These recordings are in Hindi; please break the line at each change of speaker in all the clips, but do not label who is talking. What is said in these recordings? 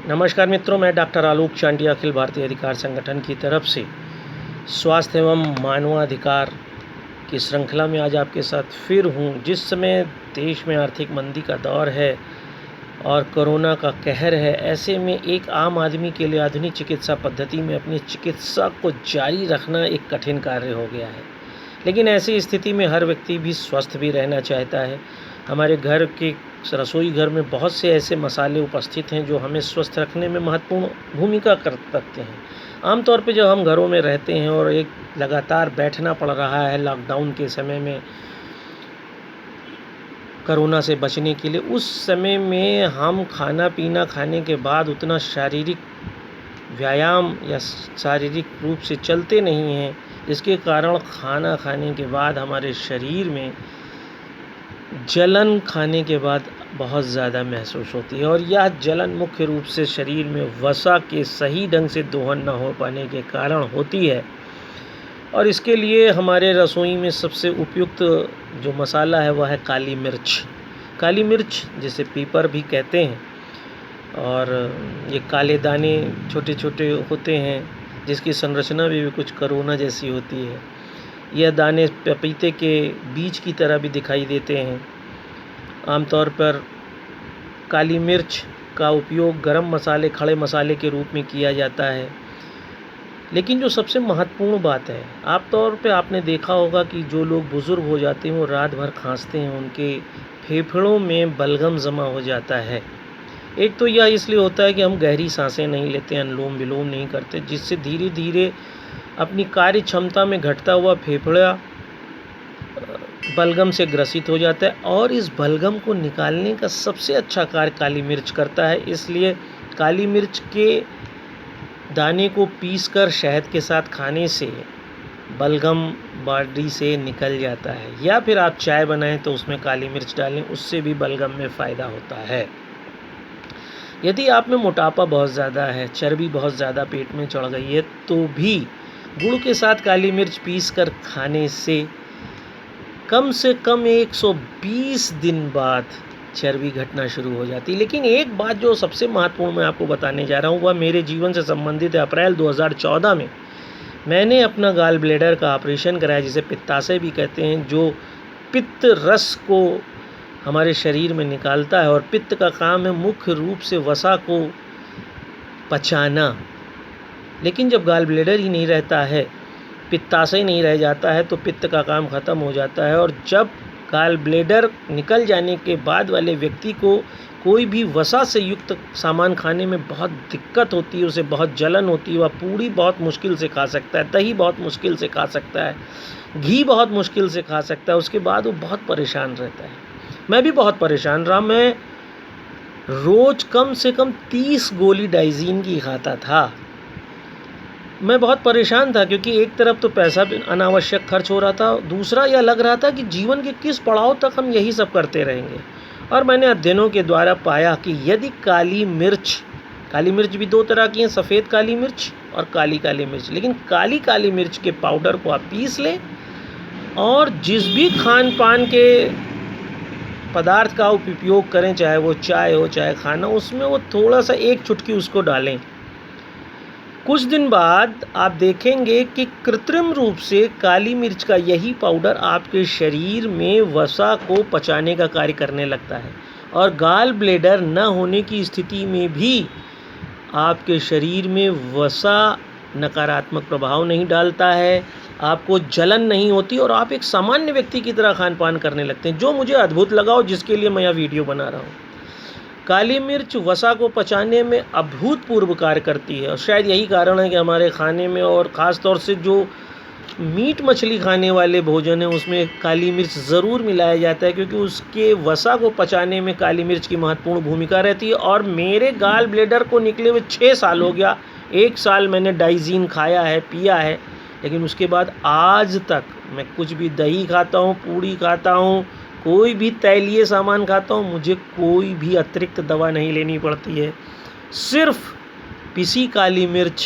नमस्कार मित्रों, मैं डॉक्टर आलोक चांडिया अखिल भारतीय अधिकार संगठन की तरफ से स्वास्थ्य एवं मानवाधिकार की श्रृंखला में आज आपके साथ फिर हूँ। जिस समय देश में आर्थिक मंदी का दौर है और कोरोना का कहर है, ऐसे में एक आम आदमी के लिए आधुनिक चिकित्सा पद्धति में अपनी चिकित्सा को जारी रखना एक कठिन कार्य हो गया है। लेकिन ऐसी स्थिति में हर व्यक्ति भी स्वस्थ भी रहना चाहता है। हमारे घर के रसोई घर में बहुत से ऐसे मसाले उपस्थित हैं जो हमें स्वस्थ रखने में महत्वपूर्ण भूमिका कर सकते हैं। आमतौर पे जब हम घरों में रहते हैं और एक लगातार बैठना पड़ रहा है लॉकडाउन के समय में कोरोना से बचने के लिए, उस समय में हम खाना पीना खाने के बाद उतना शारीरिक व्यायाम या शारीरिक रूप से चलते नहीं हैं, जिसके कारण खाना खाने के बाद हमारे शरीर में जलन खाने के बाद बहुत ज़्यादा महसूस होती है। और यह जलन मुख्य रूप से शरीर में वसा के सही ढंग से दोहन न हो पाने के कारण होती है। और इसके लिए हमारे रसोई में सबसे उपयुक्त जो मसाला है वह है काली मिर्च। काली मिर्च जिसे पीपर भी कहते हैं, और ये काले दाने छोटे छोटे होते हैं जिसकी संरचना भी कुछ कोरोना जैसी होती है। यह दाने पपीते के बीज की तरह भी दिखाई देते हैं। आमतौर पर काली मिर्च का उपयोग गरम मसाले, खड़े मसाले के रूप में किया जाता है। लेकिन जो सबसे महत्वपूर्ण बात है, आमतौर पे आपने देखा होगा कि जो लोग बुज़ुर्ग हो जाते हैं वो रात भर खांसते हैं, उनके फेफड़ों में बलगम जमा हो जाता है। एक तो यह इसलिए होता है कि हम गहरी सांसें नहीं लेते, अनुलोम विलोम नहीं करते, जिससे धीरे धीरे अपनी कार्य क्षमता में घटता हुआ फेफड़ा बलगम से ग्रसित हो जाता है। और इस बलगम को निकालने का सबसे अच्छा कार्य काली मिर्च करता है। इसलिए काली मिर्च के दाने को पीसकर शहद के साथ खाने से बलगम बॉडी से निकल जाता है। या फिर आप चाय बनाएं तो उसमें काली मिर्च डालें, उससे भी बलगम में फ़ायदा होता है। यदि आप में मोटापा बहुत ज़्यादा है, चर्बी बहुत ज़्यादा पेट में चढ़ गई है, तो भी गुड़ के साथ काली मिर्च पीस कर खाने से कम 120 दिन बाद चर्बी घटना शुरू हो जाती है। लेकिन एक बात जो सबसे महत्वपूर्ण मैं आपको बताने जा रहा हूँ वह मेरे जीवन से संबंधित है। अप्रैल 2014 में मैंने अपना गाल ब्लेडर का ऑपरेशन कराया, जिसे पित्ताशय भी कहते हैं, जो पित्त रस को हमारे शरीर में निकालता है। और पित्त का काम है मुख्य रूप से वसा को पचाना। लेकिन जब गाल ब्लेडर ही नहीं रहता है, पित्ताशय नहीं रह जाता है, तो पित्त का काम ख़त्म हो जाता है। और जब गाल ब्लेडर निकल जाने के बाद वाले व्यक्ति को कोई भी वसा से युक्त सामान खाने में बहुत दिक्कत होती है, उसे बहुत जलन होती है। वह पूड़ी बहुत मुश्किल से खा सकता है, दही बहुत मुश्किल से खा सकता है, घी बहुत मुश्किल से खा सकता है। उसके बाद वो बहुत परेशान रहता है। मैं भी बहुत परेशान रहा। मैं रोज़ कम से कम 30 गोली डाइजीन की खाता था। मैं बहुत परेशान था, क्योंकि एक तरफ तो पैसा भी अनावश्यक खर्च हो रहा था, दूसरा यह लग रहा था कि जीवन के किस पड़ाव तक हम यही सब करते रहेंगे। और मैंने अध्ययनों के द्वारा पाया कि यदि काली मिर्च भी दो तरह की हैं, सफ़ेद काली मिर्च और काली मिर्च। लेकिन काली मिर्च के पाउडर को आप पीस लें और जिस भी खान पान के पदार्थ का आप उपयोग करें, चाहे वो चाय हो चाहे खाना, उसमें वो थोड़ा सा एक चुटकी उसको डालें। कुछ दिन बाद आप देखेंगे कि कृत्रिम रूप से काली मिर्च का यही पाउडर आपके शरीर में वसा को पचाने का कार्य करने लगता है। और गाल ब्लेडर न होने की स्थिति में भी आपके शरीर में वसा नकारात्मक प्रभाव नहीं डालता है, आपको जलन नहीं होती और आप एक सामान्य व्यक्ति की तरह खान पान करने लगते हैं, जो मुझे अद्भुत लगा और जिसके लिए मैं यह वीडियो बना रहा हूँ। काली मिर्च वसा को पचाने में अभूतपूर्व कार्य करती है। और शायद यही कारण है कि हमारे खाने में, और ख़ास तौर से जो मीट मछली खाने वाले भोजन है, उसमें काली मिर्च ज़रूर मिलाया जाता है, क्योंकि उसके वसा को पचाने में काली मिर्च की महत्वपूर्ण भूमिका रहती है। और मेरे गाल ब्लेडर को निकले हुए 6 साल हो गया। 1 साल मैंने डाइजीन खाया है, पिया है, लेकिन उसके बाद आज तक मैं कुछ भी दही खाता हूँ, पूड़ी खाता हूँ, कोई भी तैलीय सामान खाता हूँ, मुझे कोई भी अतिरिक्त दवा नहीं लेनी पड़ती है। सिर्फ पिसी काली मिर्च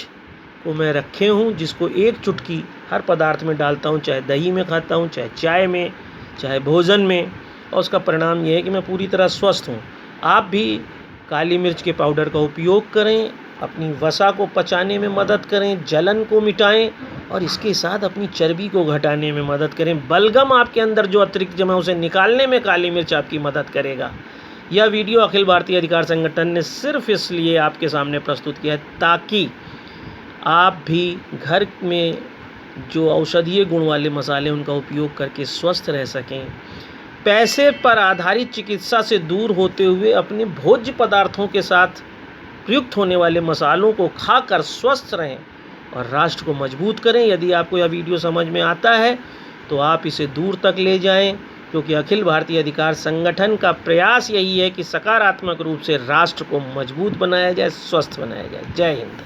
को मैं रखे हूँ, जिसको एक चुटकी हर पदार्थ में डालता हूँ, चाहे दही में खाता हूँ, चाहे चाय में, चाहे भोजन में, और उसका परिणाम ये है कि मैं पूरी तरह स्वस्थ हूँ। आप भी काली मिर्च के पाउडर का उपयोग करें, अपनी वसा को पचाने में मदद करें, जलन को मिटाएं और इसके साथ अपनी चर्बी को घटाने में मदद करें। बलगम आपके अंदर जो अतिरिक्त जमा उसे निकालने में काली मिर्च आपकी मदद करेगा। यह वीडियो अखिल भारतीय अधिकार संगठन ने सिर्फ इसलिए आपके सामने प्रस्तुत किया है ताकि आप भी घर में जो औषधीय गुण वाले मसाले उनका उपयोग करके स्वस्थ रह सकें, पैसे पर आधारित चिकित्सा से दूर होते हुए अपने भोज्य पदार्थों के साथ प्रयुक्त होने वाले मसालों को खाकर स्वस्थ रहें और राष्ट्र को मजबूत करें। यदि आपको यह वीडियो समझ में आता है तो आप इसे दूर तक ले जाएं, क्योंकि अखिल भारतीय अधिकार संगठन का प्रयास यही है कि सकारात्मक रूप से राष्ट्र को मजबूत बनाया जाए, स्वस्थ बनाया जाए। जय हिंद।